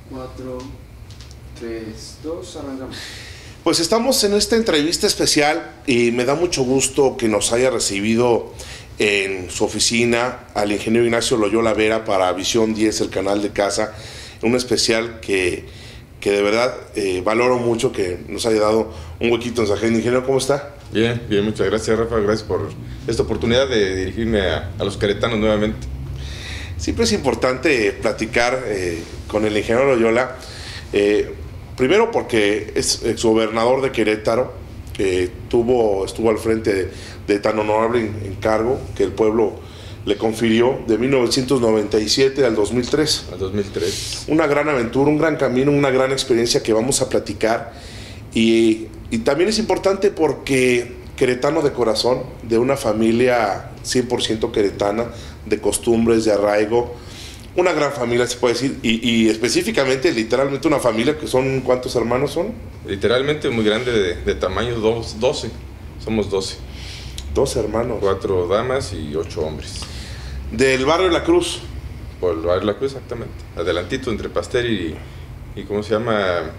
4, 3, 2, arrancamos. Pues estamos en esta entrevista especial y me da mucho gusto que nos haya recibido en su oficina al ingeniero Ignacio Loyola Vera para Visión 10, el canal de casa, un especial que de verdad valoro mucho que nos haya dado un huequito en su agenda. Ingeniero, ¿cómo está? Bien, bien, muchas gracias, Rafa, gracias por esta oportunidad de dirigirme a los queretanos nuevamente. Siempre es importante platicar con el ingeniero Loyola, primero porque es exgobernador de Querétaro, estuvo al frente de tan honorable encargo que el pueblo le confirió de 1997 al 2003. Al 2003. Una gran aventura, un gran camino, una gran experiencia que vamos a platicar. Y también es importante porque queretano de corazón, de una familia 100% queretana, de costumbres, de arraigo, una gran familia se puede decir, y específicamente, literalmente una familia que son, ¿cuántos hermanos son? Literalmente muy grande, de tamaño 12, somos 12. 12 hermanos. 4 damas y 8 hombres. Del barrio de la Cruz. Por el barrio de la Cruz, exactamente. Adelantito entre Pasteur y ¿cómo se llama?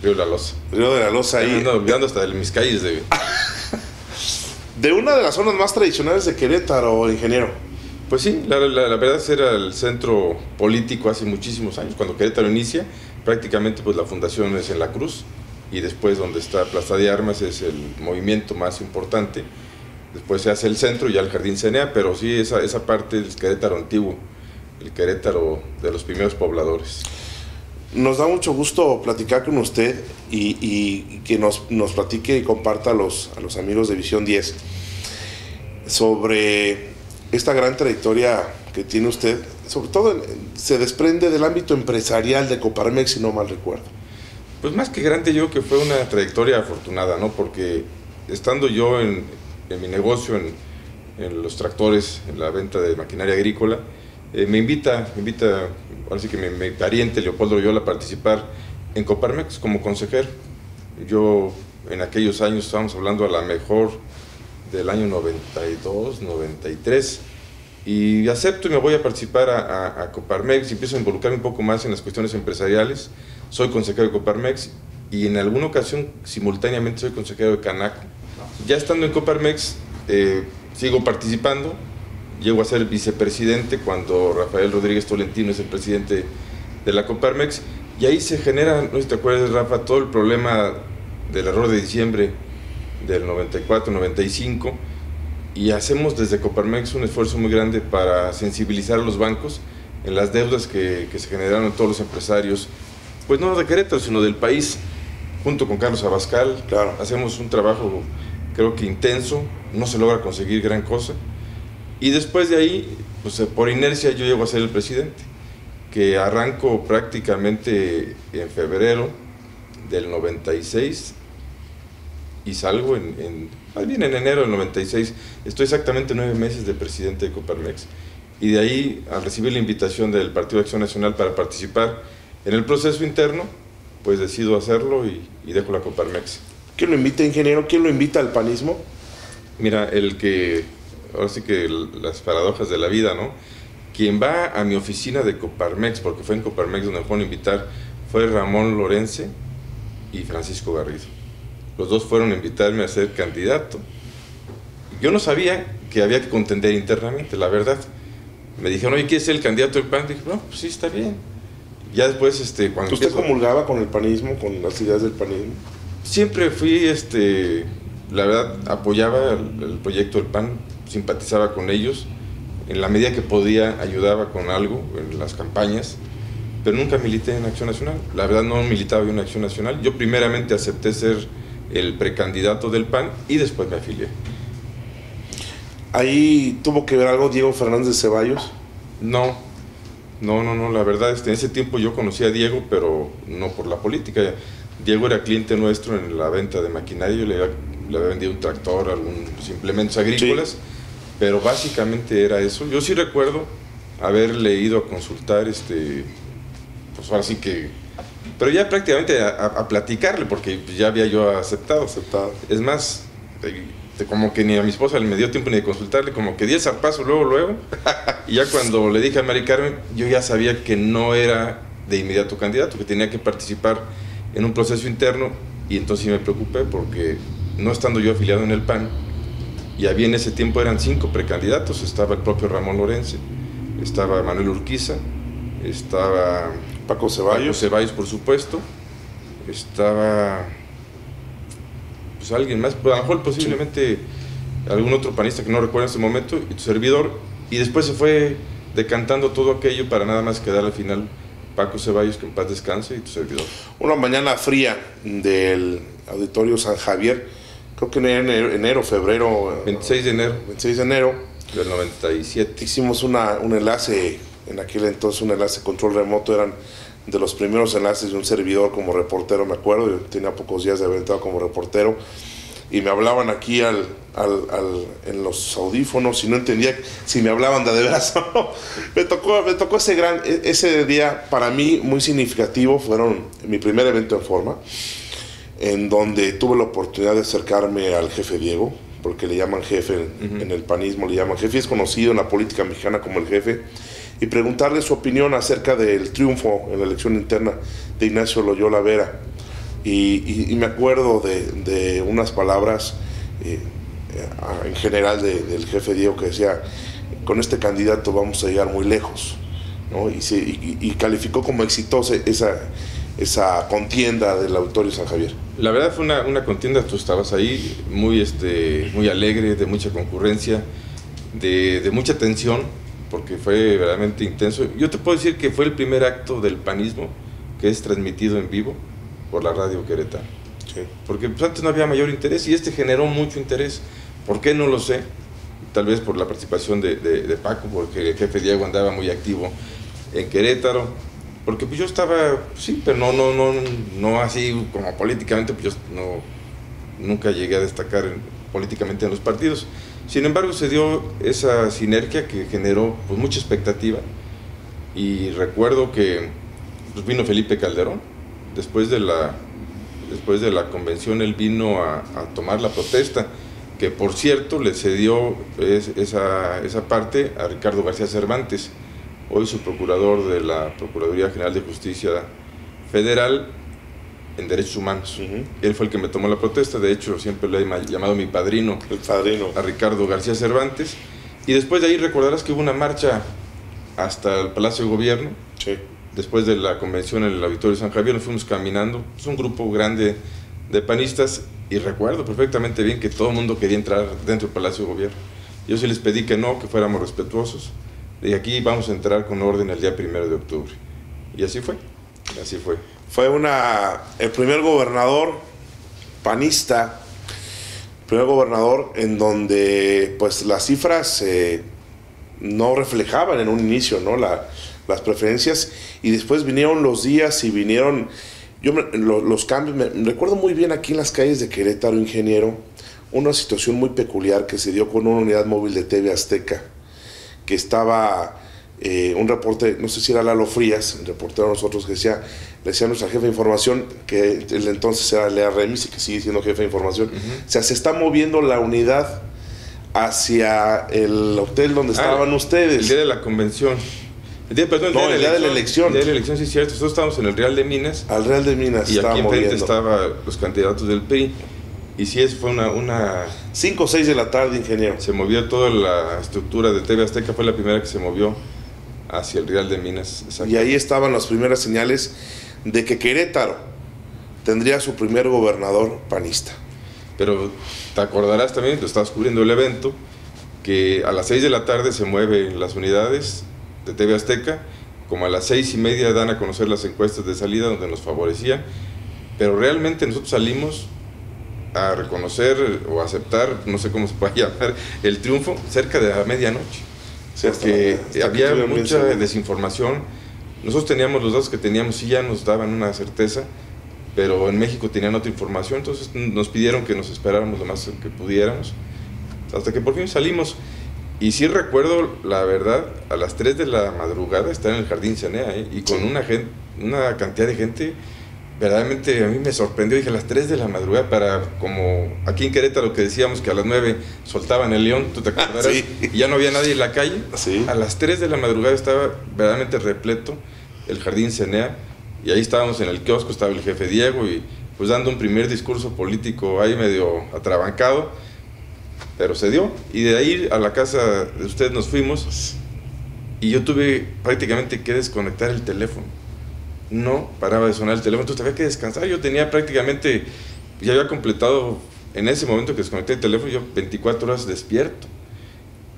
Río de la Loza. Río de la Loza ahí. No, olvidando hasta de mis calles de una de las zonas más tradicionales de Querétaro, ingeniero. Pues sí, la verdad era el centro político hace muchísimos años. Cuando Querétaro inicia, prácticamente pues la fundación es en la Cruz, y después donde está Plaza de Armas es el movimiento más importante. Después se hace el centro y ya el Jardín Cenea, pero sí esa parte del Querétaro antiguo, el Querétaro de los primeros pobladores. Nos da mucho gusto platicar con usted y que nos platique y comparta a los amigos de Visión 10 sobre esta gran trayectoria que tiene usted. Sobre todo se desprende del ámbito empresarial de Coparmex, si no mal recuerdo. Pues más que grande, yo creo que fue una trayectoria afortunada, ¿no? Porque estando yo en mi negocio, en los tractores, en la venta de maquinaria agrícola, me invita, ahora sí que mi pariente Leopoldo Loyola a participar en Coparmex como consejero. Yo en aquellos años, estábamos hablando a la mejor del año 92, 93, y acepto y me voy a participar a Coparmex, y empiezo a involucrarme un poco más en las cuestiones empresariales. Soy consejero de Coparmex y en alguna ocasión simultáneamente soy consejero de Canaco. Ya estando en Coparmex, sigo participando, llego a ser vicepresidente cuando Rafael Rodríguez Tolentino es el presidente de la Coparmex, y ahí se genera, no sé si te acuerdas, Rafa, todo el problema del error de diciembre del 94-95, y hacemos desde Coparmex un esfuerzo muy grande para sensibilizar a los bancos en las deudas que se generaron en todos los empresarios, pues no de Querétaro, sino del país. Junto con Carlos Abascal, claro, hacemos un trabajo creo que intenso, no se logra conseguir gran cosa, y después de ahí, pues por inercia yo llego a ser el presidente, que arranco prácticamente en febrero del 96 y salgo más bien en enero del 96, estoy exactamente 9 meses de presidente de Coparmex, y de ahí, al recibir la invitación del Partido de Acción Nacional para participar en el proceso interno, pues decido hacerlo y dejo la Coparmex. ¿Quién lo invita, ingeniero? ¿Quién lo invita al panismo? Mira, ahora sí que las paradojas de la vida, ¿no? Quien va a mi oficina de Coparmex, porque fue en Coparmex donde me fueron a invitar, fue Ramón Lorence y Francisco Garrido. Los dos fueron a invitarme a ser candidato. Yo no sabía que había que contender internamente, la verdad. Me dijeron, oye, ¿quieres ser el candidato del PAN? Dije, no, pues sí, está bien. Ya después, cuando ¿Usted comulgaba con el panismo, con las ideas del panismo? Siempre fui, la verdad, apoyaba el proyecto del PAN, simpatizaba con ellos, en la medida que podía ayudaba con algo en las campañas, pero nunca milité en Acción Nacional. La verdad no militaba yo en Acción Nacional. Yo primeramente acepté ser el precandidato del PAN y después me afilié. ¿Ahí tuvo que ver algo Diego Fernández de Ceballos? No, la verdad, en ese tiempo yo conocí a Diego, pero no por la política. Diego era cliente nuestro en la venta de maquinaria, yo le había vendido un tractor, algunos implementos agrícolas, sí, pero básicamente era eso. Yo sí recuerdo haberle ido a consultar, pues ahora sí que, pero ya prácticamente a platicarle, porque ya había yo aceptado. Aceptado. Es más, como que ni a mi esposa me dio tiempo ni de consultarle, como que di el zarpazo luego, y ya cuando le dije a Mari Carmen, yo ya sabía que no era de inmediato candidato, que tenía que participar en un proceso interno, y entonces sí me preocupé porque no estando yo afiliado en el PAN, y había en ese tiempo eran 5 precandidatos, estaba el propio Ramón Lorense, estaba Manuel Urquiza, estaba Paco Ceballos, por supuesto, estaba pues alguien más, a lo mejor posiblemente algún otro panista que no recuerdo en ese momento, y tu servidor, y después se fue decantando todo aquello para nada más quedar al final Paco Ceballos, que en paz descanse, y tu servidor. Una mañana fría del Auditorio San Javier, creo que en enero, febrero. 26 de enero. 26 de enero. Del 97. Hicimos un enlace, en aquel entonces un enlace control remoto, eran de los primeros enlaces de un servidor como reportero, me acuerdo, yo tenía pocos días de haber entrado como reportero, y me hablaban aquí en los audífonos y no entendía si me hablaban de veras o no. Me tocó ese día para mí muy significativo. Fueron mi primer evento en forma, en donde tuve la oportunidad de acercarme al jefe Diego, porque le llaman jefe en el panismo, le llaman jefe, es conocido en la política mexicana como el jefe, y preguntarle su opinión acerca del triunfo en la elección interna de Ignacio Loyola Vera. Y me acuerdo de unas palabras en general del jefe Diego, que decía: con este candidato vamos a llegar muy lejos, ¿no? Y calificó como exitosa esa contienda del Auditorio San Javier. La verdad fue una contienda, tú estabas ahí, muy alegre, de mucha concurrencia, de mucha tensión, porque fue verdaderamente intenso. Yo te puedo decir que fue el primer acto del panismo que es transmitido en vivo por la radio queretana. Sí. Porque pues, antes no había mayor interés, y generó mucho interés. ¿Por qué? No lo sé. Tal vez por la participación de Paco, porque el jefe Diego andaba muy activo en Querétaro, porque pues yo estaba, sí, pero no así como políticamente, pues yo nunca llegué a destacar políticamente en los partidos. Sin embargo, se dio esa sinergia que generó pues mucha expectativa, y recuerdo que pues, vino Felipe Calderón. Después de la convención, él vino a tomar la protesta, que por cierto le cedió esa parte a Ricardo García Cervantes, hoy subprocurador de la Procuraduría General de Justicia Federal en Derechos Humanos. Él fue el que me tomó la protesta. De hecho, siempre le he llamado mi padrino, a Ricardo García Cervantes. Y después de ahí recordarás que hubo una marcha hasta el Palacio de Gobierno. Sí. Después de la convención en el Auditorio San Javier, nos fuimos caminando. Es un grupo grande de panistas, y recuerdo perfectamente bien que todo el mundo quería entrar dentro del Palacio de Gobierno. Yo sí les pedí que fuéramos respetuosos. Y aquí vamos a entrar con orden el día 1 de octubre. Y así fue. Fue el primer gobernador panista, en donde pues las cifras no reflejaban en un inicio, ¿no?, las preferencias, y después vinieron los días y vinieron los cambios. Me recuerdo muy bien aquí en las calles de Querétaro, ingeniero, una situación muy peculiar que se dio con una unidad móvil de TV Azteca, que estaba un reporte, no sé si era Lalo Frías, el reportero de nosotros, que le decía a nuestra jefe de información, que el entonces era Lea Remis y que sigue siendo jefe de información, o sea, se está moviendo la unidad hacia el hotel donde estaban ustedes. El día de la convención. El día de la elección. El día de la elección, sí, cierto. Nosotros estábamos en el Real de Minas. Al Real de Minas. Y aquí enfrente estaban los candidatos del PRI. Y sí, fue una 5 o 6 de la tarde, ingeniero. Se movió toda la estructura de TV Azteca, fue la primera que se movió hacia el Real de Minas. Y ahí estaban las primeras señales de que Querétaro tendría su primer gobernador panista. Pero te acordarás también, tú estabas cubriendo el evento, que a las 6 de la tarde se mueven las unidades de TV Azteca, como a las 6:30 dan a conocer las encuestas de salida donde nos favorecían, pero realmente nosotros salimos a reconocer o aceptar, no sé cómo se puede llamar, el triunfo cerca de la medianoche, porque había mucha desinformación. Nosotros teníamos los datos que teníamos, sí ya nos daban una certeza, pero en México tenían otra información, entonces nos pidieron que nos esperáramos lo más que pudiéramos, hasta que por fin salimos. Y sí recuerdo, la verdad, a las 3 de la madrugada estar en el Jardín Cenea, y con una cantidad de gente verdaderamente a mí me sorprendió. Dije, a las 3 de la madrugada, para como aquí en Querétaro que decíamos que a las 9 soltaban el león, ¿tú te acordarás? Sí. Y ya no había nadie en la calle. Sí. A las 3 de la madrugada estaba verdaderamente repleto el Jardín Cenea, y ahí estábamos en el kiosco, estaba el jefe Diego, y pues dando un primer discurso político ahí medio atrabancado, pero se dio. Y de ahí a la casa de ustedes nos fuimos, y yo tuve prácticamente que desconectar el teléfono. No paraba de sonar el teléfono, entonces había que descansar. Yo tenía prácticamente, ya había completado en ese momento que desconecté el teléfono, yo 24 horas despierto.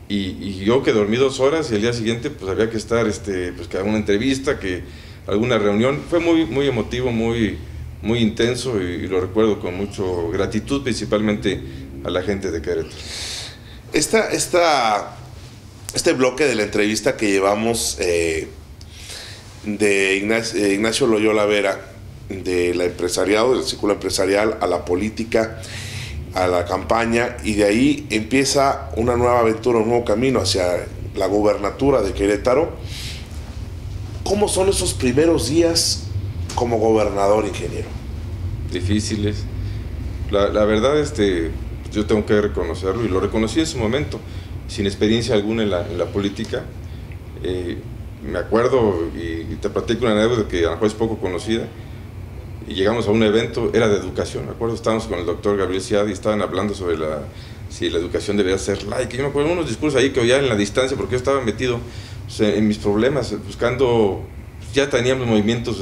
Y yo que dormí 2 horas, y el día siguiente pues había que estar, pues que alguna entrevista, que alguna reunión. Fue muy emotivo, muy intenso, y lo recuerdo con mucho gratitud, principalmente a la gente de Querétaro. Este bloque de la entrevista que llevamos de Ignacio Loyola Vera, del empresariado, del círculo empresarial, a la política, a la campaña, y de ahí empieza una nueva aventura, un nuevo camino hacia la gubernatura de Querétaro. ¿Cómo son esos primeros días como gobernador, ingeniero? Difíciles. La verdad, yo tengo que reconocerlo, y lo reconocí en su momento, sin experiencia alguna en la política. Me acuerdo, y te platico una anécdota que a lo mejor es poco conocida, y llegamos a un evento, era de educación, me acuerdo, estábamos con el doctor Gabriel Ciad y estaban hablando sobre si la educación debería ser laica. Yo me acuerdo de unos discursos ahí que oía en la distancia, porque yo estaba metido en mis problemas, buscando, ya teníamos movimientos,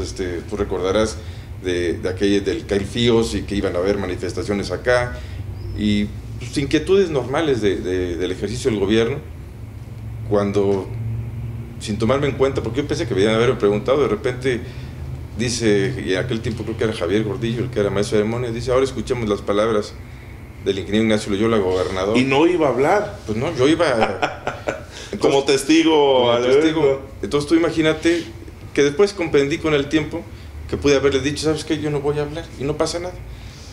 tú recordarás, del Cailfíos, y que iban a haber manifestaciones acá, y pues, inquietudes normales del ejercicio del gobierno, cuando, sin tomarme en cuenta, porque yo pensé que debían haberme preguntado, de repente dice, y en aquel tiempo creo que era Javier Gordillo, el que era maestro de ceremonias, dice, ahora escuchemos las palabras del ingeniero Ignacio Loyola, gobernador. ¿Y no iba a hablar? Pues no, yo iba entonces, como testigo. Entonces tú imagínate que después comprendí con el tiempo que pude haberle dicho, ¿sabes qué? Yo no voy a hablar, y no pasa nada.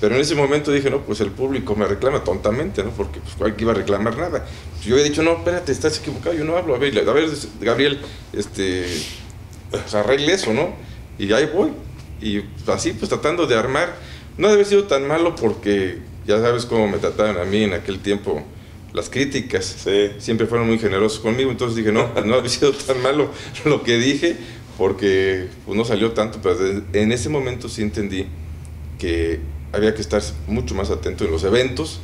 Pero en ese momento dije, no, pues el público me reclama tontamente, ¿no? Porque pues cualquiera iba a reclamar nada. Pues yo había dicho, no, espérate, estás equivocado, yo no hablo. A ver, Gabriel, pues arregle eso, ¿no? Y ahí voy. Y así, pues tratando de armar. No debe haber sido tan malo, porque ya sabes cómo me trataban a mí en aquel tiempo las críticas. Sí. Siempre fueron muy generosos conmigo, entonces dije, no, pues no había sido tan malo lo que dije, porque pues no salió tanto. Pero en ese momento sí entendí que había que estar mucho más atento en los eventos,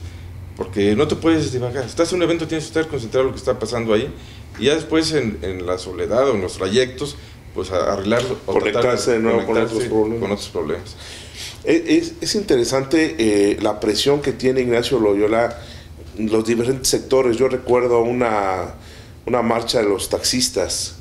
porque no te puedes divagar. Estás en un evento, tienes que estar concentrado en lo que está pasando ahí, y ya después en la soledad o en los trayectos, pues arreglarlo, conectarse de nuevo con otros problemas. Es interesante la presión que tiene Ignacio Loyola en los diferentes sectores. Yo recuerdo una marcha de los taxistas,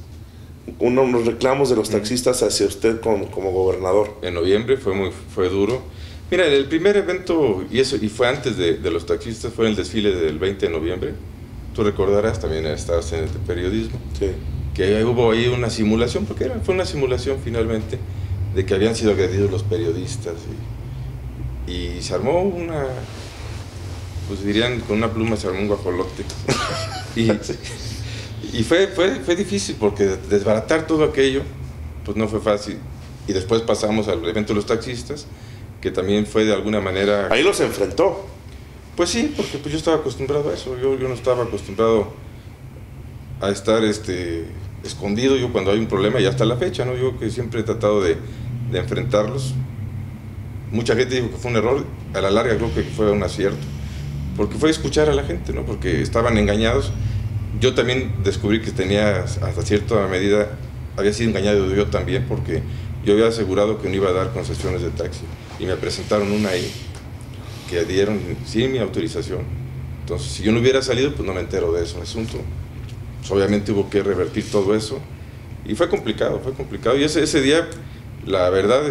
unos reclamos de los taxistas hacia usted como gobernador. En noviembre fue duro. Mira, el primer evento, y fue antes de los taxistas, fue el desfile del 20 de noviembre. Tú recordarás, también estabas en el periodismo, sí, que hubo ahí una simulación, porque fue una simulación finalmente, de que habían sido agredidos los periodistas, y se armó pues dirían, con una pluma se armó un guajolote. Y fue difícil, porque desbaratar todo aquello, pues no fue fácil. Y después pasamos al evento de los taxistas, que también fue de alguna manera... Ahí los enfrentó. Pues sí, porque pues yo estaba acostumbrado a eso. Yo no estaba acostumbrado a estar escondido yo cuando hay un problema, y hasta la fecha, ¿no? Yo que siempre he tratado de enfrentarlos. Mucha gente dijo que fue un error, a la larga creo que fue un acierto, porque fue escuchar a la gente, ¿no? Porque estaban engañados. Yo también descubrí que tenía, hasta cierta medida, había sido engañado yo también, porque yo había asegurado que no iba a dar concesiones de taxi, y me presentaron una ahí que dieron sin mi autorización. Entonces, si yo no hubiera salido, pues no me entero de eso, asunto. Pues obviamente hubo que revertir todo eso, y fue complicado. Y ese día, la verdad,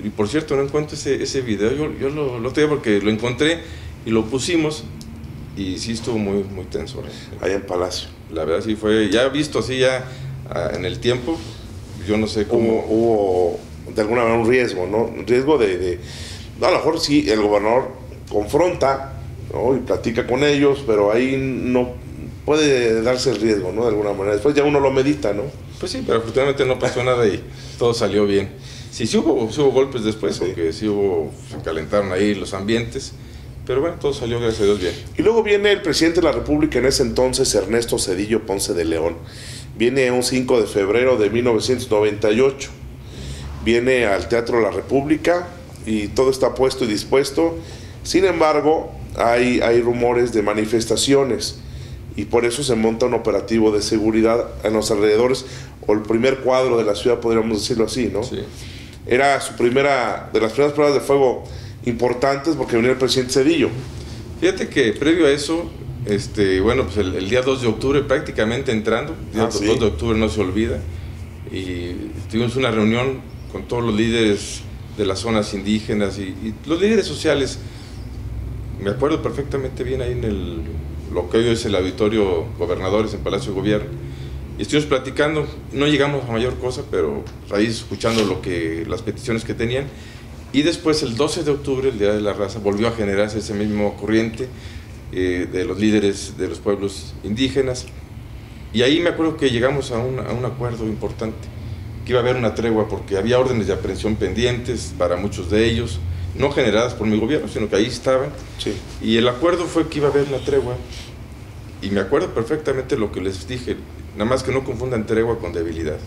y por cierto, no encuentro ese video, yo lo tenía porque lo encontré y lo pusimos, y sí estuvo muy tenso. Allá en Palacio. La verdad sí fue, ya visto así ya en el tiempo, yo no sé cómo... Hubo de alguna manera un riesgo, ¿no? Un riesgo a lo mejor sí, el gobernador confronta, ¿no? Y platica con ellos, pero ahí no puede darse el riesgo, ¿no? De alguna manera. Después ya uno lo medita, ¿no? Pues sí, pero afortunadamente no pasó nada y todo salió bien. Sí, sí hubo golpes después, Sí. porque sí se calentaron ahí los ambientes, pero bueno, todo salió, gracias a Dios, bien. Y luego viene el presidente de la República en ese entonces, Ernesto Zedillo Ponce de León. Viene un 5 de febrero de 1998. Viene al Teatro La República y todo está puesto y dispuesto. Sin embargo, hay rumores de manifestaciones y por eso se monta un operativo de seguridad en los alrededores, o el primer cuadro de la ciudad, podríamos decirlo así, ¿no? Sí. Era de las primeras pruebas de fuego importantes porque venía el presidente Zedillo. Fíjate que previo a eso, bueno, pues el día 2 de octubre, prácticamente entrando, el día 2 sí. de octubre no se olvida, y tuvimos una reunión con todos los líderes de las zonas indígenas y los líderes sociales. Me acuerdo perfectamente bien ahí en lo que hoy es el Auditorio Gobernadores en Palacio de Gobierno, y estuvimos platicando. No llegamos a mayor cosa, pero ahí escuchando las peticiones que tenían. Y después, el 12 de octubre, el Día de la Raza, volvió a generarse ese mismo corriente de los líderes de los pueblos indígenas. Y ahí me acuerdo que llegamos a un acuerdo importante, que iba a haber una tregua, porque había órdenes de aprehensión pendientes para muchos de ellos, no generadas por mi gobierno, sino que ahí estaban. Sí. Y el acuerdo fue que iba a haber la tregua. Y me acuerdo perfectamente lo que les dije, nada más que no confundan tregua con debilidad.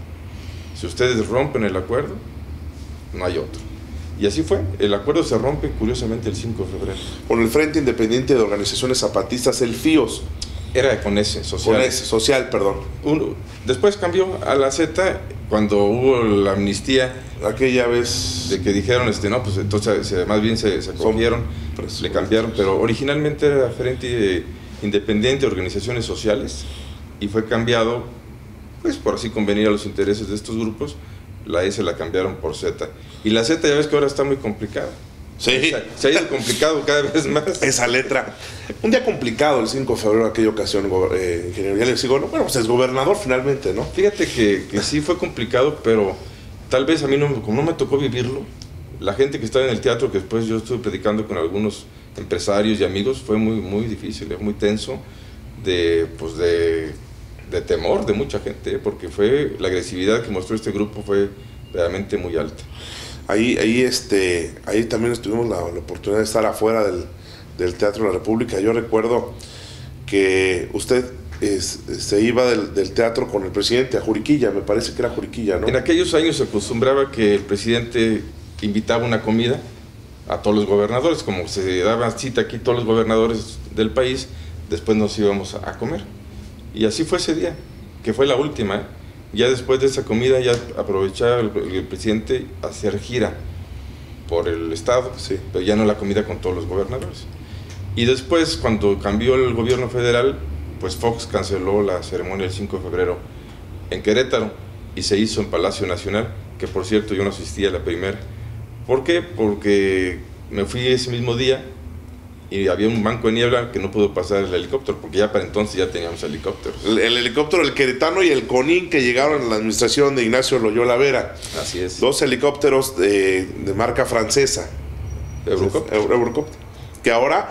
Si ustedes rompen el acuerdo, no hay otro. Y así fue, el acuerdo se rompe curiosamente el 5 de febrero. Con el Frente Independiente de Organizaciones Zapatistas, el FIOS. Era con ese, social. Con ese, social, perdón. Después cambió a la Z cuando hubo la amnistía. Aquella vez. De que dijeron, no, pues entonces más bien se acogieron, le cambiaron, pero originalmente era Frente Independiente de Organizaciones Sociales y fue cambiado, pues por así convenir a los intereses de estos grupos. La S la cambiaron por Z. Y la Z ya ves que ahora está muy complicada. Sí. Se ha ido complicado cada vez más. Esa letra. Un día complicado el 5 de febrero, aquella ocasión, ingeniero. Ya les digo, no, bueno, pues es gobernador finalmente, ¿no? Fíjate que sí fue complicado, pero tal vez a mí, como no me tocó vivirlo, la gente que estaba en el teatro, que después yo estuve predicando con algunos empresarios y amigos, fue muy, muy difícil, muy tenso, de temor de mucha gente, porque la agresividad que mostró este grupo fue realmente muy alta. Ahí también tuvimos la oportunidad de estar afuera del Teatro de la República. Yo recuerdo que usted se iba del teatro con el presidente a Juriquilla, me parece que era Juriquilla, ¿no? En aquellos años se acostumbraba que el presidente invitaba una comida a todos los gobernadores, como se daba cita aquí todos los gobernadores del país, después nos íbamos a comer. Y así fue ese día, que fue la última. Ya después de esa comida ya aprovechaba el presidente a hacer gira por el estado, sí, pero ya no la comida con todos los gobernadores. Y después, cuando cambió el gobierno federal, pues Fox canceló la ceremonia el 5 de febrero en Querétaro y se hizo en Palacio Nacional, que por cierto yo no asistí a la primera. ¿Por qué? Porque me fui ese mismo día y había un banco de niebla que no pudo pasar el helicóptero, porque ya para entonces ya teníamos helicópteros. El helicóptero, el queretano y el CONIN, que llegaron a la administración de Ignacio Loyola Vera. Así es. 2 helicópteros de marca francesa. Eurocopter. Que ahora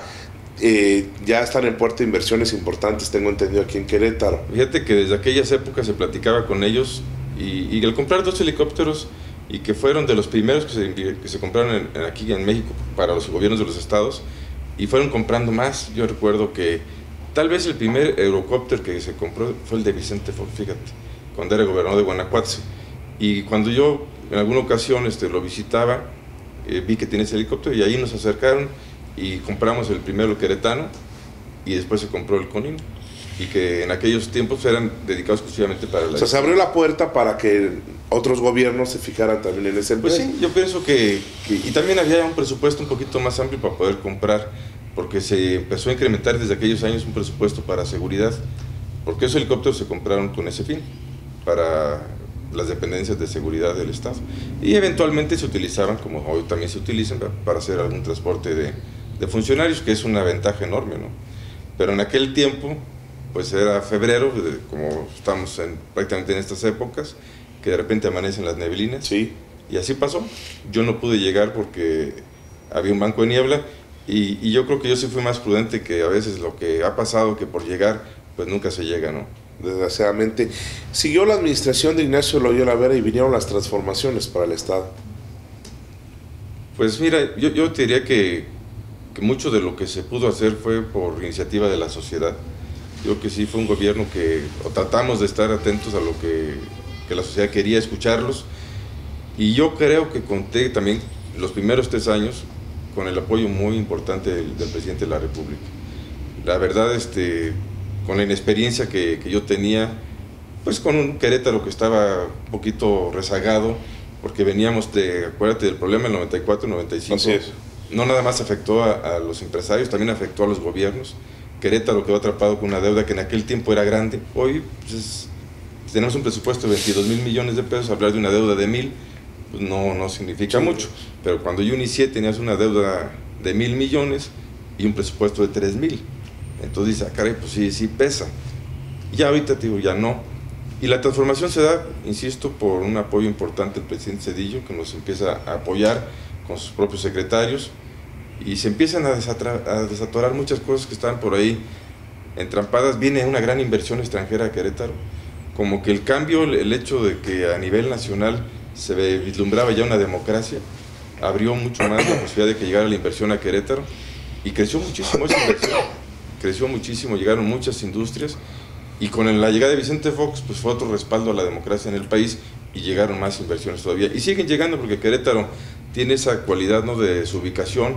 ya están en puerta de inversiones importantes, tengo entendido, aquí en Querétaro. Fíjate que desde aquellas épocas se platicaba con ellos y el comprar 2 helicópteros, y que fueron de los primeros que se compraron aquí en México para los gobiernos de los estados, y fueron comprando más. Yo recuerdo que tal vez el primer Eurocopter que se compró fue el de Vicente Fox, fíjate, cuando era gobernador de Guanajuato. Y cuando yo en alguna ocasión lo visitaba, vi que tenía ese helicóptero y ahí nos acercaron y compramos el primero, el queretano, y después se compró el CONIN, y que en aquellos tiempos eran dedicados exclusivamente para la... O sea, se abrió la puerta para que otros gobiernos se fijaran también en ese Pues empleo. sí, yo pienso que y también había un presupuesto un poquito más amplio para poder comprar, porque se empezó a incrementar desde aquellos años un presupuesto para seguridad, porque esos helicópteros se compraron con ese fin, para las dependencias de seguridad del Estado, y eventualmente se utilizaban, como hoy también se utilizan, para hacer algún transporte de funcionarios, que es una ventaja enorme, ¿no? Pero en aquel tiempo, pues era febrero, como estamos prácticamente en estas épocas, que de repente amanecen las neblinas. Sí. Y así pasó. Yo no pude llegar porque había un banco de niebla, y yo creo que yo sí fui más prudente, que a veces lo que ha pasado, que por llegar, pues nunca se llega, ¿no? Desgraciadamente. Siguió la administración de Ignacio Loyola Vera y vinieron las transformaciones para el Estado. Pues mira, yo te diría que mucho de lo que se pudo hacer fue por iniciativa de la sociedad. Yo creo que sí fue un gobierno o tratamos de estar atentos a lo que la sociedad quería, escucharlos, y yo creo que conté también los primeros 3 años con el apoyo muy importante del presidente de la República. La verdad, con la inexperiencia que yo tenía, pues con un Querétaro que estaba un poquito rezagado, porque veníamos acuérdate del problema del 94, 95. Así es. No nada más afectó a los empresarios, también afectó a los gobiernos. Querétaro quedó atrapado con una deuda que en aquel tiempo era grande. Hoy pues tenemos un presupuesto de 22,000 millones de pesos, hablar de una deuda de 1,000 pues no significa mucho. Pero cuando yo inicié tenías una deuda de 1,000 millones y un presupuesto de 3,000. Entonces dices, caray, pues sí pesa. Ya ahorita te digo, ya no. Y la transformación se da, insisto, por un apoyo importante del presidente Zedillo, que nos empieza a apoyar con sus propios secretarios, y se empiezan a desatorar muchas cosas que estaban por ahí entrampadas. Viene una gran inversión extranjera a Querétaro, como que el cambio, el hecho de que a nivel nacional se vislumbraba ya una democracia, abrió mucho más la posibilidad de que llegara la inversión a Querétaro, y creció muchísimo esa inversión, creció muchísimo, llegaron muchas industrias, y con la llegada de Vicente Fox pues fue otro respaldo a la democracia en el país, y llegaron más inversiones todavía, y siguen llegando porque Querétaro tiene esa cualidad, ¿no?, de su ubicación,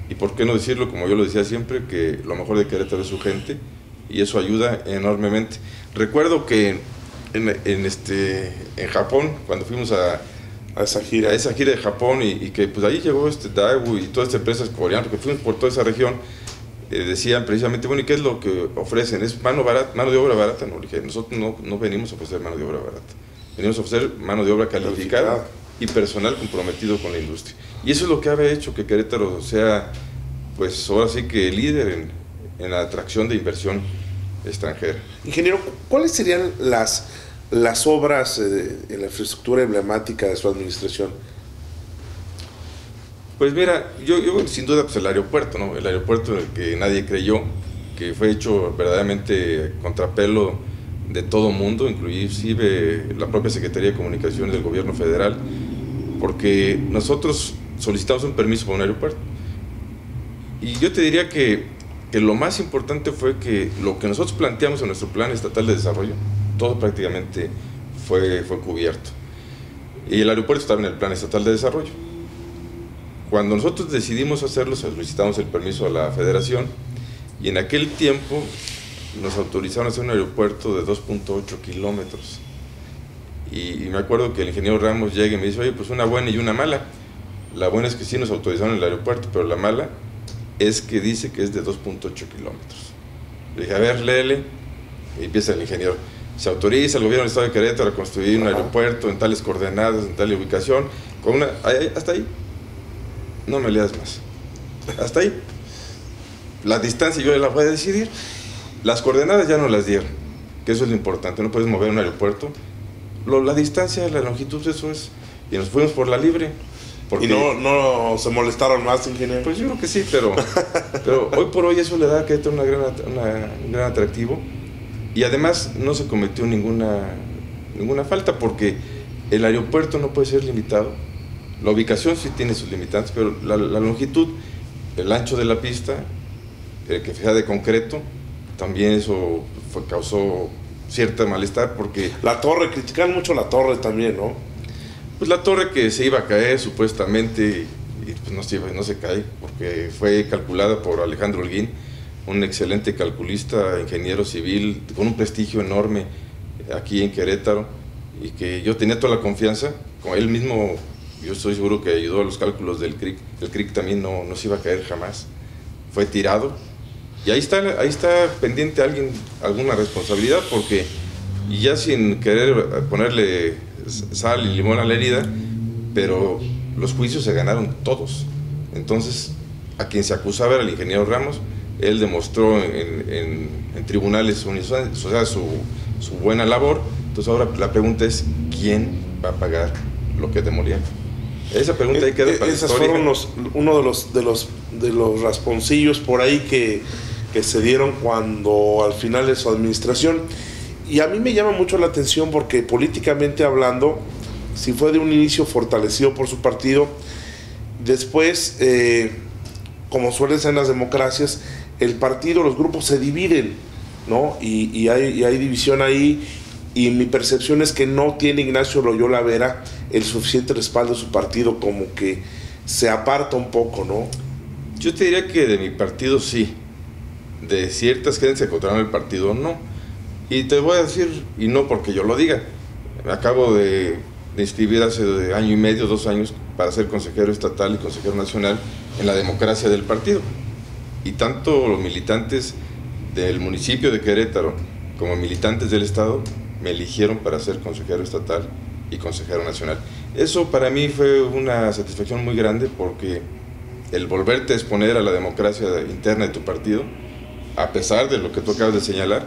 y por qué no decirlo, como yo lo decía siempre, que lo mejor de Querétaro es su gente, y eso ayuda enormemente. Recuerdo que en Japón, cuando fuimos a esa gira de Japón, y que pues ahí llegó Daewoo y todas estas empresas coreanas, porque fuimos por toda esa región, decían precisamente, bueno, ¿y qué es lo que ofrecen? ¿Es mano de obra barata? No, le dije, nosotros no venimos a ofrecer mano de obra barata, venimos a ofrecer mano de obra calificada y personal comprometido con la industria. Y eso es lo que ha hecho que Querétaro sea, pues ahora sí que líder en la atracción de inversión extranjera. Ingeniero, ¿cuáles serían las obras en la infraestructura emblemática de su administración? Pues mira, yo sin duda pues el aeropuerto, ¿no? El aeropuerto en el que nadie creyó, que fue hecho verdaderamente contrapelo de todo mundo, inclusive la propia Secretaría de Comunicaciones del Gobierno Federal, porque nosotros solicitamos un permiso para un aeropuerto. Y yo te diría que lo más importante fue que lo que nosotros planteamos en nuestro Plan Estatal de Desarrollo, todo prácticamente fue cubierto. Y el aeropuerto estaba en el Plan Estatal de Desarrollo. Cuando nosotros decidimos hacerlo, solicitamos el permiso a la Federación, y en aquel tiempo nos autorizaron a hacer un aeropuerto de 2.8 kilómetros. Y me acuerdo que el ingeniero Ramos llega y me dice, oye, pues una buena y una mala. La buena es que sí nos autorizaron el aeropuerto, pero la mala es que dice que es de 2.8 kilómetros. Le dije, a ver, léele. Y empieza el ingeniero. Se autoriza el gobierno del estado de Querétaro a construir un aeropuerto en tales coordenadas, en tal ubicación, con hasta ahí. No me leas más. Hasta ahí. La distancia yo la voy a decidir. Las coordenadas ya no las dieron, que eso es lo importante. No puedes mover un aeropuerto. La distancia, la longitud, eso es. Y nos fuimos por la libre. ¿Y no se molestaron más, ingeniero? Pues yo creo que sí, pero hoy por hoy eso le da a Querétaro un gran atractivo. Y además no se cometió ninguna falta, porque el aeropuerto no puede ser limitado. La ubicación sí tiene sus limitantes, pero la longitud, el ancho de la pista, que sea de concreto, también eso causó cierto malestar, porque... La torre, critican mucho la torre también, ¿no? Pues la torre que se iba a caer supuestamente, y pues no se cae, porque fue calculada por Alejandro Holguín, un excelente calculista, ingeniero civil, con un prestigio enorme aquí en Querétaro, y que yo tenía toda la confianza, con él mismo, yo estoy seguro que ayudó a los cálculos del CRIC. El CRIC también no se iba a caer jamás, fue tirado, y ahí está pendiente alguna responsabilidad, porque y ya sin querer ponerle sal y limón a la herida, pero los juicios se ganaron todos. Entonces, a quien se acusaba era el ingeniero Ramos. Él demostró en tribunales o sea, su buena labor. Entonces ahora la pregunta es, ¿quién va a pagar lo que demolieron? Esa pregunta ahí queda para la historia. Esos fueron uno de los rasponcillos por ahí que se dieron cuando al final de su administración. Y a mí me llama mucho la atención porque políticamente hablando, si fue de un inicio fortalecido por su partido, Después, como suelen ser en las democracias, el partido, los grupos se dividen, ¿no? Y hay división ahí, y mi percepción es que no tiene Ignacio Loyola Vera el suficiente respaldo de su partido, como que se aparta un poco, ¿no? Yo te diría que de mi partido sí, de ciertas gentes que encontraron el partido no. Y te voy a decir, y no porque yo lo diga, acabo de inscribir hace año y medio, 2 años, para ser consejero estatal y consejero nacional en la democracia del partido. Y tanto los militantes del municipio de Querétaro como militantes del estado me eligieron para ser consejero estatal y consejero nacional. Eso para mí fue una satisfacción muy grande, porque el volverte a exponer a la democracia interna de tu partido, a pesar de lo que tú acabas de señalar,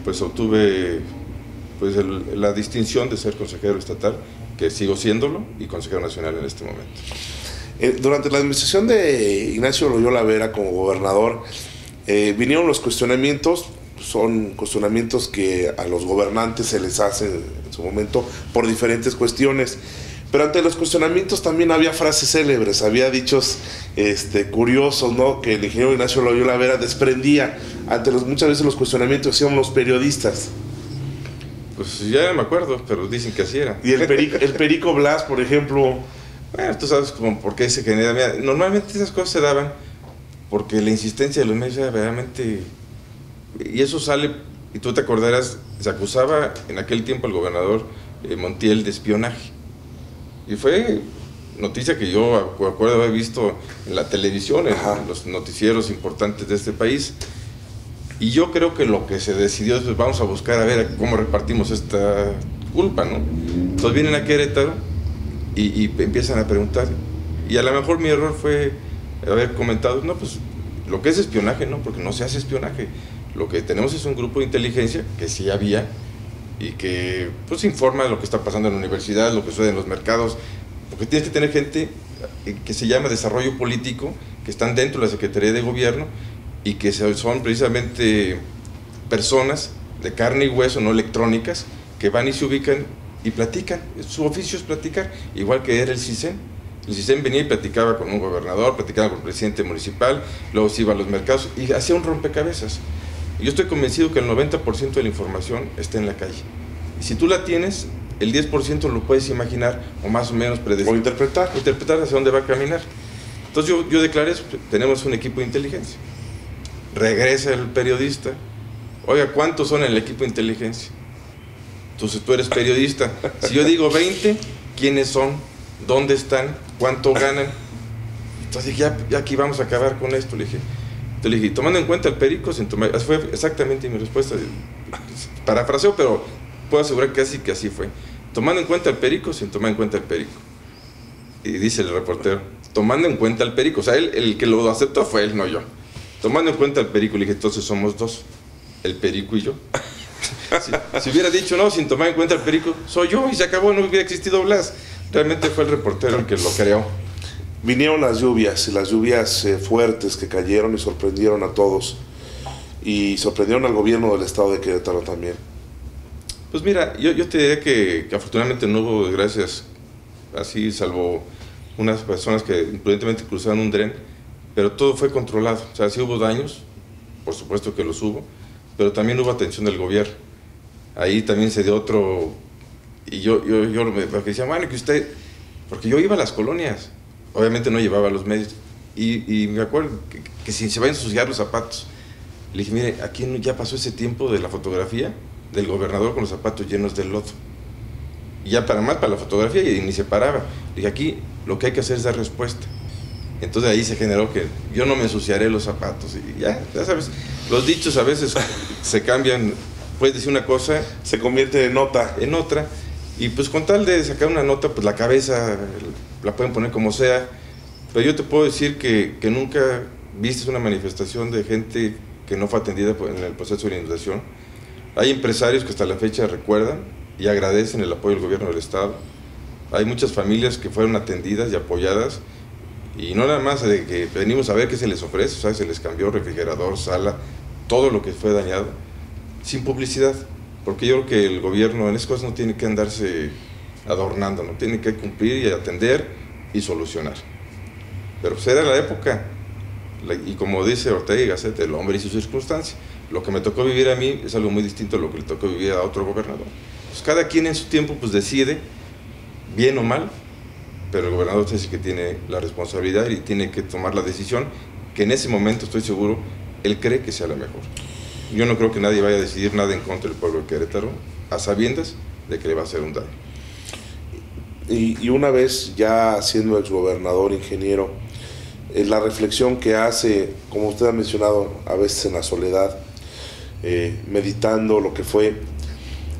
pues obtuve pues la distinción de ser consejero estatal, que sigo siéndolo, y consejero nacional en este momento. Durante la administración de Ignacio Loyola Vera como gobernador, vinieron los cuestionamientos. Son cuestionamientos que a los gobernantes se les hacen en su momento por diferentes cuestiones, pero ante los cuestionamientos también había frases célebres, había dichos curiosos, ¿no?, que el ingeniero Ignacio Loyola Vera desprendía ante muchas veces los cuestionamientos que hacían los periodistas. Pues ya no me acuerdo, pero dicen que así era. Y el Perico Blas, por ejemplo. Bueno, tú sabes como por qué se genera. Mira, normalmente esas cosas se daban porque la insistencia de los medios era verdaderamente... Y eso sale, y tú te acordarás, se acusaba en aquel tiempo al gobernador Montiel de espionaje. Y fue noticia que yo acuerdo haber visto en la televisión, en los noticieros importantes de este país. Y yo creo que lo que se decidió es, pues vamos a buscar a ver cómo repartimos esta culpa, ¿no? Entonces vienen a Querétaro y empiezan a preguntar. Y a lo mejor mi error fue haber comentado, no, pues lo que es espionaje, no, porque no se hace espionaje. Lo que tenemos es un grupo de inteligencia, que sí había, y que pues informa de lo que está pasando en la universidad, lo que sucede en los mercados, porque tienes que tener gente que se llama desarrollo político, que están dentro de la Secretaría de Gobierno, y que son precisamente personas de carne y hueso, no electrónicas, que van y se ubican y platican. Su oficio es platicar, igual que era el CISEN. El CISEN venía y platicaba con un gobernador, platicaba con el presidente municipal, luego se iba a los mercados y hacía un rompecabezas. Yo estoy convencido que el 90% de la información está en la calle. Y si tú la tienes, el 10% lo puedes imaginar o más o menos predecir. O interpretar. Interpretar hacia dónde va a caminar. Entonces yo declaré eso, tenemos un equipo de inteligencia. Regresa el periodista. Oiga, ¿cuántos son en el equipo de inteligencia? Entonces tú eres periodista. Si yo digo 20, ¿quiénes son? ¿Dónde están? ¿Cuánto ganan? Entonces dije, ya aquí vamos a acabar con esto. Le dije, tomando en cuenta el perico, fue exactamente mi respuesta. Parafraseo, pero puedo asegurar que así fue. Tomando en cuenta el perico, sin tomar en cuenta el perico. Y dice el reportero, tomando en cuenta el perico. O sea, el que lo aceptó fue él, no yo. Tomando en cuenta el perico, le dije, entonces somos dos, el perico y yo. Si hubiera dicho no, sin tomar en cuenta el perico, soy yo y se acabó, no hubiera existido Blas. Realmente fue el reportero el que lo creó. Vinieron las lluvias fuertes que cayeron y sorprendieron a todos, y sorprendieron al gobierno del estado de Querétaro también. Pues mira, yo te diría que afortunadamente no hubo desgracias así, salvo unas personas que imprudentemente cruzaron un dren, pero todo fue controlado. O sea, sí hubo daños, por supuesto que los hubo, pero también hubo atención del gobierno. Ahí también se dio otro, y yo me decía, bueno, que usted, porque yo iba a las colonias, obviamente no llevaba los medios, y me acuerdo que si se van a ensuciar los zapatos, le dije, mire, aquí ya pasó ese tiempo de la fotografía del gobernador con los zapatos llenos de lodo, y ya para la fotografía, y ni se paraba. Le dije, aquí lo que hay que hacer es dar respuesta. Entonces ahí se generó que yo no me ensuciaré los zapatos, y ya sabes, los dichos a veces se cambian, puedes decir una cosa, se convierte en otra, y pues con tal de sacar una nota, pues la cabeza la pueden poner como sea, pero yo te puedo decir que nunca viste una manifestación de gente que no fue atendida en el proceso de inundación. Hay empresarios que hasta la fecha recuerdan y agradecen el apoyo del gobierno del estado. Hay muchas familias que fueron atendidas y apoyadas, y no nada más de que venimos a ver qué se les ofrece, o sea, se les cambió refrigerador, sala, todo lo que fue dañado, sin publicidad, porque yo creo que el gobierno en esas cosas no tiene que andarse adornando, no tiene que cumplir y atender y solucionar. pero pues era la época, y como dice Ortega y Gasset, el hombre y sus circunstancias. Lo que me tocó vivir a mí es algo muy distinto a lo que le tocó vivir a otro gobernador. Pues cada quien en su tiempo pues decide, bien o mal, pero el gobernador es el que tiene la responsabilidad y tiene que tomar la decisión que en ese momento, estoy seguro, él cree que sea la mejor. Yo no creo que nadie vaya a decidir nada en contra del pueblo de Querétaro, a sabiendas de que le va a hacer un daño. Y una vez ya siendo exgobernador, ingeniero, la reflexión que hace, como usted ha mencionado, a veces en la soledad, meditando lo que fue,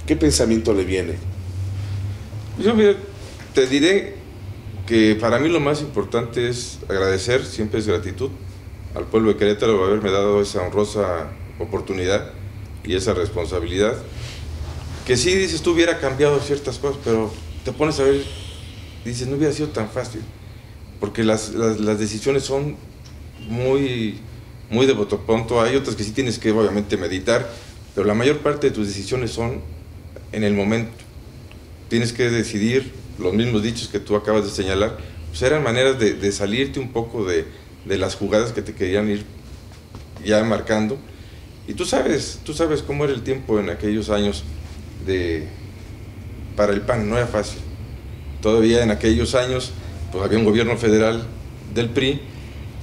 ¿qué pensamiento le viene? Yo mira, te diré que para mí lo más importante es agradecer, siempre es gratitud, al pueblo de Querétaro por haberme dado esa honrosa oportunidad y esa responsabilidad, que sí dices, tú hubiera cambiado ciertas cosas, pero te pones a ver, dices, no hubiera sido tan fácil, porque las decisiones son muy de botoponto. Hay otras que sí tienes que obviamente meditar, pero la mayor parte de tus decisiones son en el momento. Tienes que decidir, los mismos dichos que tú acabas de señalar, pues eran maneras de salirte un poco de las jugadas que te querían ir ya marcando. Y tú sabes cómo era el tiempo en aquellos años para el PAN, no era fácil. Todavía en aquellos años pues había un gobierno federal del PRI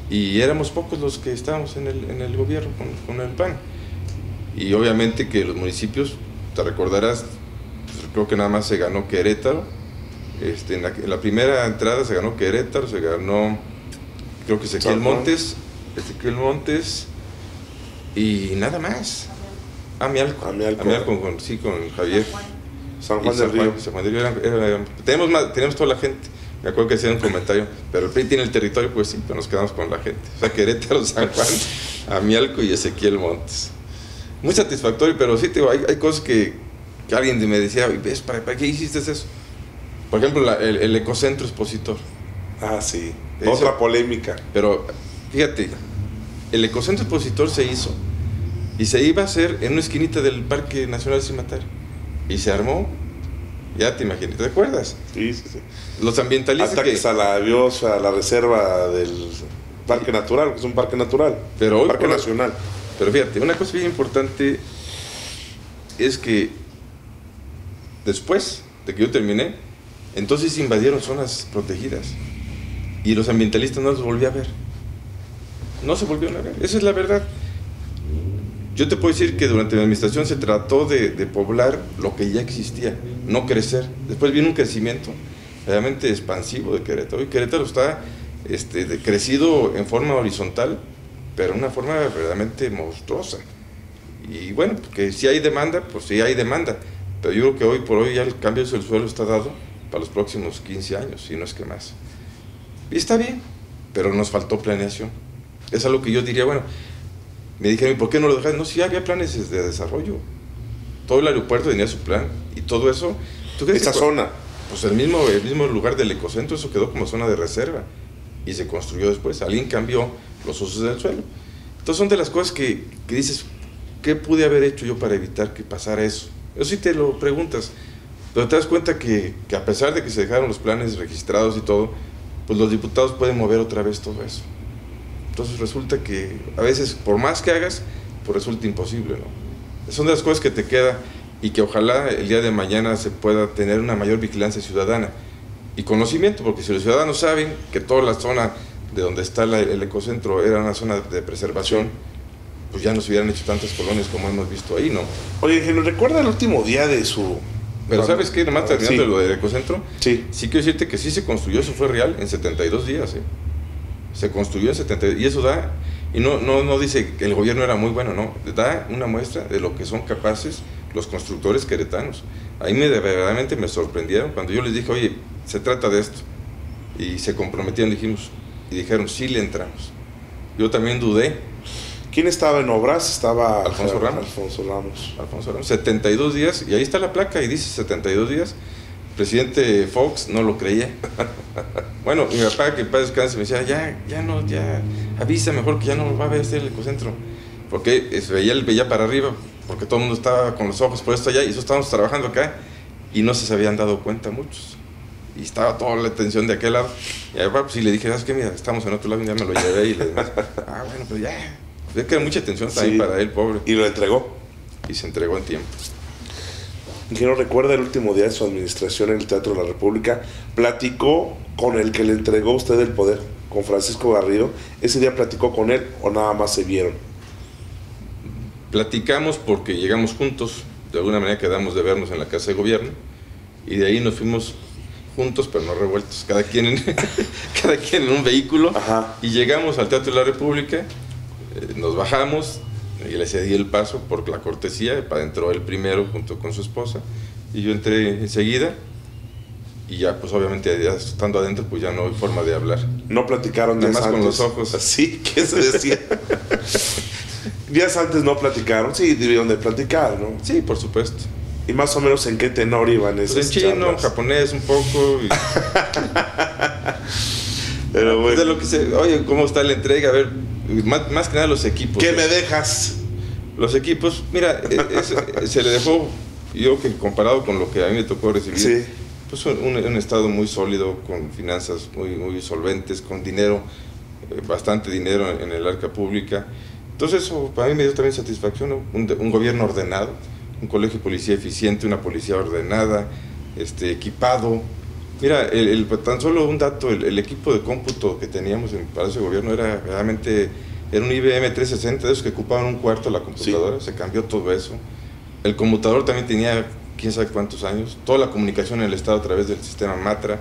y éramos pocos los que estábamos en el gobierno con el PAN. Y obviamente que los municipios, te recordarás, pues creo que nada más se ganó Querétaro. En la primera entrada se ganó Querétaro, se ganó, creo que Ezequiel Montes y nada más. Amialco, con Javier. San Juan del Río. Tenemos toda la gente. Me acuerdo que hacían un comentario, pero el PRI tiene el territorio, pues sí, pero nos quedamos con la gente. O sea, Querétaro, San Juan, Amialco y Ezequiel Montes. Muy satisfactorio, pero sí, hay cosas que alguien me decía, ¿ves, para qué hiciste eso? Por ejemplo, el ecocentro expositor. Ah, sí. Otra polémica. Pero, fíjate, el ecocentro expositor se hizo y se iba a hacer en una esquinita del Parque Nacional Cimatario. Y se armó, ya te imaginas, ¿te acuerdas? Sí. Los ambientalistas ataques a la biosfera, a la reserva del Parque Natural, que es un parque natural, pero parque nacional. Pero fíjate, una cosa bien importante es que después de que yo terminé, entonces invadieron zonas protegidas y los ambientalistas no los volví a ver. No se volvieron a ver, esa es la verdad. Yo te puedo decir que durante mi administración se trató de poblar lo que ya existía, no crecer. Después vino un crecimiento realmente expansivo de Querétaro. Y Querétaro está crecido en forma horizontal, pero en una forma verdaderamente monstruosa. Y bueno, que si hay demanda, pues sí hay demanda. Pero yo creo que hoy por hoy ya el cambio del suelo está dado para los próximos 15 años, si no es que más. Y está bien, pero nos faltó planeación. Es algo que yo diría, bueno, me dijeron, ¿por qué no lo dejas? No, sí había planes de desarrollo. Todo el aeropuerto tenía su plan y todo eso. ¿Tú crees esa zona? Pues el mismo lugar del ecocentro, eso quedó como zona de reserva y se construyó después. Alguien cambió los usos del suelo. Entonces son de las cosas que dices, ¿qué pude haber hecho yo para evitar que pasara eso? Eso sí te lo preguntas, pero te das cuenta que a pesar de que se dejaron los planes registrados y todo, pues los diputados pueden mover otra vez todo eso. Entonces resulta que a veces, por más que hagas, pues resulta imposible, ¿no? Son de las cosas que te queda y que ojalá el día de mañana se pueda tener una mayor vigilancia ciudadana y conocimiento, porque si los ciudadanos saben que toda la zona de donde está el ecocentro era una zona de preservación, pues ya no se hubieran hecho tantas colonias como hemos visto ahí, ¿no? Oye, Ingeniero, ¿recuerda el último día de su...? Pero ¿sabes qué? Nomás terminando lo del ecocentro, sí quiero decirte que sí se construyó, eso fue real, en 72 días, ¿eh? Se construyó en 72, y eso da, y no dice que el gobierno era muy bueno, no, da una muestra de lo que son capaces los constructores queretanos. Ahí verdaderamente me sorprendieron cuando yo les dije, oye, se trata de esto, y se comprometieron, y dijeron, sí le entramos. Yo también dudé. ¿Quién estaba en obras? Estaba Alfonso Ramos. 72 días, y ahí está la placa, y dice 72 días. Presidente Fox no lo creía. Bueno, mi papá, que en paz descanse, me decía, ya avisa mejor que ya no va a haber el ecocentro, porque veía para arriba, porque todo el mundo estaba con los ojos puestos allá, y eso estábamos trabajando acá, y no se habían dado cuenta muchos. y estaba toda la atención de aquel lado. Y ahí va, pues, y le dije, ¿sabes qué? Mira, estamos en otro lado, y ya me lo llevé y le dije, bueno, pues ya. Es que era mucha atención también para él, pobre. ¿Y lo entregó? Y se entregó en tiempo. Ingeniero, ¿recuerda el último día de su administración en el Teatro de la República? ¿Platicó con el que le entregó usted el poder, con Francisco Garrido? ¿Ese día platicó con él o nada más se vieron? Platicamos porque llegamos juntos, de alguna manera quedamos de vernos en la Casa de Gobierno, y de ahí nos fuimos juntos, pero no revueltos, cada quien en un vehículo. Ajá. Y llegamos al Teatro de la República, nos bajamos, y le cedí el paso por la cortesía, entró él primero junto con su esposa, y yo entré enseguida, y ya pues obviamente ya estando adentro pues ya no hay forma de hablar. ¿No platicaron nada días más antes? con los ojos? Sí, ¿qué se decía? Días antes no platicaron, sí, debieron de platicar, ¿no? Sí, por supuesto. ¿Y más o menos en qué tenor iban esas Pues en chino, charlas? japonés un poco. Y... Pero bueno. De lo que oye, ¿cómo está la entrega? A ver, más que nada los equipos. ¿Qué me dejas? Los equipos, mira, se le dejó, yo que comparado con lo que a mí me tocó recibir, Sí. pues un estado muy sólido, con finanzas muy solventes, con dinero, bastante dinero en el arca pública. Entonces eso para mí me dio también satisfacción, ¿no? Un gobierno ordenado, un colegio de policía eficiente, una policía ordenada, equipado. Mira, tan solo un dato, el equipo de cómputo que teníamos en el Palacio de Gobierno era realmente, era un IBM 360, de esos que ocupaban un cuarto de la computadora, sí. Se cambió todo eso. El conmutador también tenía quién sabe cuántos años, toda la comunicación en el Estado a través del sistema Matra,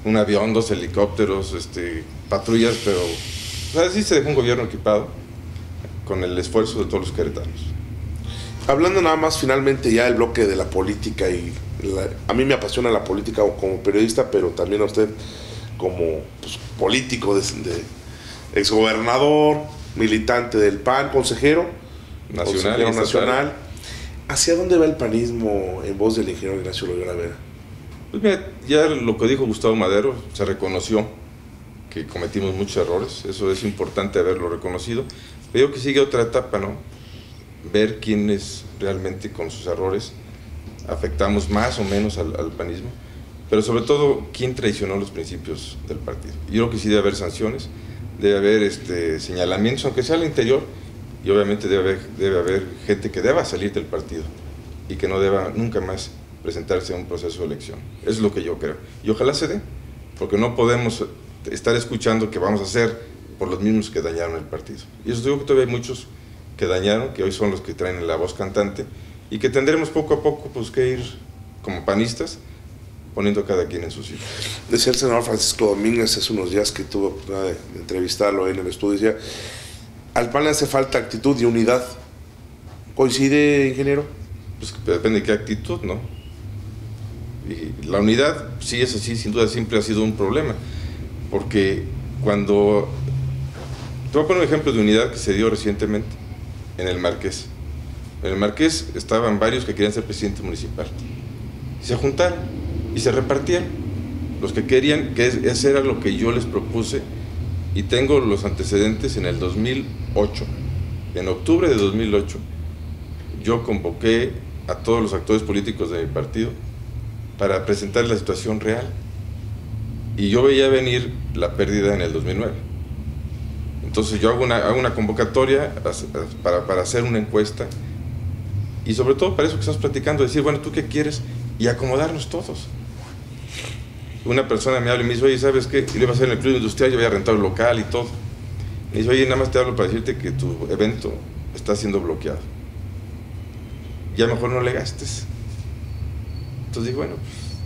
un avión, 2 helicópteros, patrullas, pero así se dejó un gobierno equipado con el esfuerzo de todos los queretanos. Hablando nada más finalmente ya del bloque de la política, a mí me apasiona la política como periodista, pero también a usted como pues, político, de exgobernador, militante del PAN, consejero nacional. ¿Hacia dónde va el panismo en voz del ingeniero Ignacio Loyola Vera? Pues mira, ya lo que dijo Gustavo Madero, se reconoció que cometimos muchos errores, eso es importante haberlo reconocido, pero que sigue otra etapa, ¿no? Ver quiénes realmente con sus errores afectamos más o menos al panismo, pero sobre todo quién traicionó los principios del partido. Yo creo que sí debe haber sanciones, debe haber señalamientos, aunque sea al interior, y obviamente debe haber gente que deba salir del partido y que no deba nunca más presentarse a un proceso de elección. Eso es lo que yo creo. Y ojalá se dé, porque no podemos estar escuchando que vamos a hacer por los mismos que dañaron el partido. Y eso digo que todavía hay muchos que dañaron, que hoy son los que traen la voz cantante, y que tendremos poco a poco pues, que ir como panistas poniendo a cada quien en su sitio. Decía el senador Francisco Domínguez hace unos días que tuvo oportunidad de entrevistarlo en el estudio, decía, al PAN le hace falta actitud y unidad. ¿Coincide, ingeniero? Pues depende de qué actitud, ¿no? Y la unidad, sí es así, sin duda siempre ha sido un problema, porque cuando... Te voy a poner un ejemplo de unidad que se dio recientemente en el Marqués. En el Marqués estaban varios que querían ser presidente municipal. Se juntaron y se repartieron. Los que querían, que ese era lo que yo les propuse, y tengo los antecedentes en el 2008. En octubre de 2008, yo convoqué a todos los actores políticos de mi partido para presentar la situación real. Y yo veía venir la pérdida en el 2009. Entonces yo hago una convocatoria para hacer una encuesta, y sobre todo para eso que estamos platicando, decir, bueno, ¿tú qué quieres? Y acomodarnos todos. Una persona me habla y me dice, oye, ¿sabes qué? Yo iba a hacer en el club industrial, yo había rentado el local y todo. Me dice, oye, nada más te hablo para decirte que tu evento está siendo bloqueado. Ya mejor no le gastes. Entonces dije, bueno,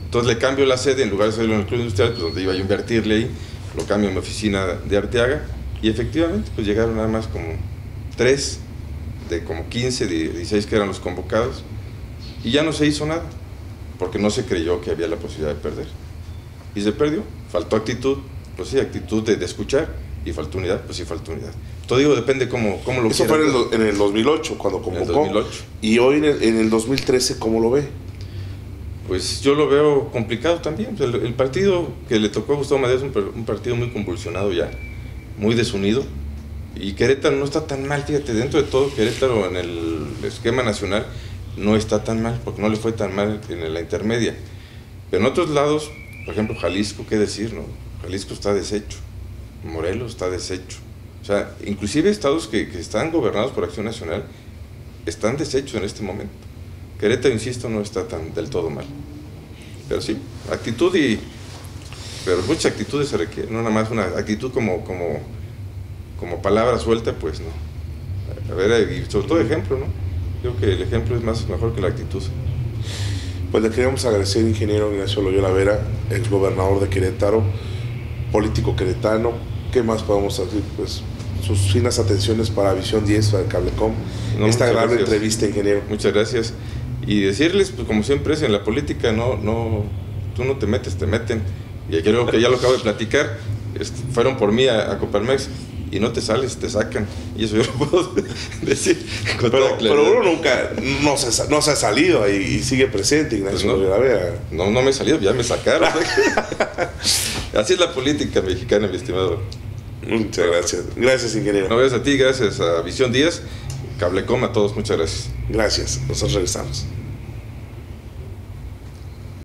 entonces le cambio la sede, en lugar de hacerlo en el club industrial, pues donde iba yo a invertirle ahí, lo cambio en mi oficina de Arteaga, y efectivamente pues llegaron nada más como 3 de como 15, de 16 que eran los convocados, y ya no se hizo nada, porque no se creyó que había la posibilidad de perder. Y se perdió, faltó actitud, pues sí, actitud de escuchar, y faltó unidad, pues sí faltó unidad. Todo digo, depende cómo lo Eso fue en el 2008, cuando convocó. En el 2008. Y hoy en el 2013, ¿cómo lo ve? Pues yo lo veo complicado también. El partido que le tocó a Gustavo Madero es un partido muy convulsionado ya, muy desunido. Y Querétaro no está tan mal, fíjate, dentro de todo Querétaro en el esquema nacional no está tan mal, porque no le fue tan mal en la intermedia. Pero en otros lados, Por ejemplo, Jalisco, ¿qué decir, no? Jalisco está deshecho, Morelos está deshecho. O sea, inclusive estados que están gobernados por Acción Nacional están deshechos en este momento. Querétaro, insisto, no está tan del todo mal. Pero sí, actitud pero muchas actitudes se requieren, no nada más una actitud como palabra suelta, pues no. A ver, y sobre todo ejemplo, ¿no? Creo que el ejemplo es mejor que la actitud. Pues le queríamos agradecer, ingeniero Ignacio Loyola Vera, exgobernador de Querétaro, político queretano. ¿Qué más podemos hacer? Pues sus finas atenciones para Visión 10, para Cablecom. Esta agradable entrevista, ingeniero. Muchas gracias. Y decirles, pues como siempre es en la política, tú no te metes, te meten. Y creo que ya lo acabo de platicar, fueron por mí a Coparmex y no te sales, te sacan. Y eso yo lo puedo decir con toda claridad. Pero uno nunca no se ha salido y sigue presente, Ignacio Loyola Vera. No me he salido, ya me sacaron. Así es la política mexicana, mi estimado. Muchas gracias. Gracias, ingeniero. No, gracias a ti, gracias a Visión 10, Cablecom, a todos, muchas gracias. Gracias, nosotros regresamos.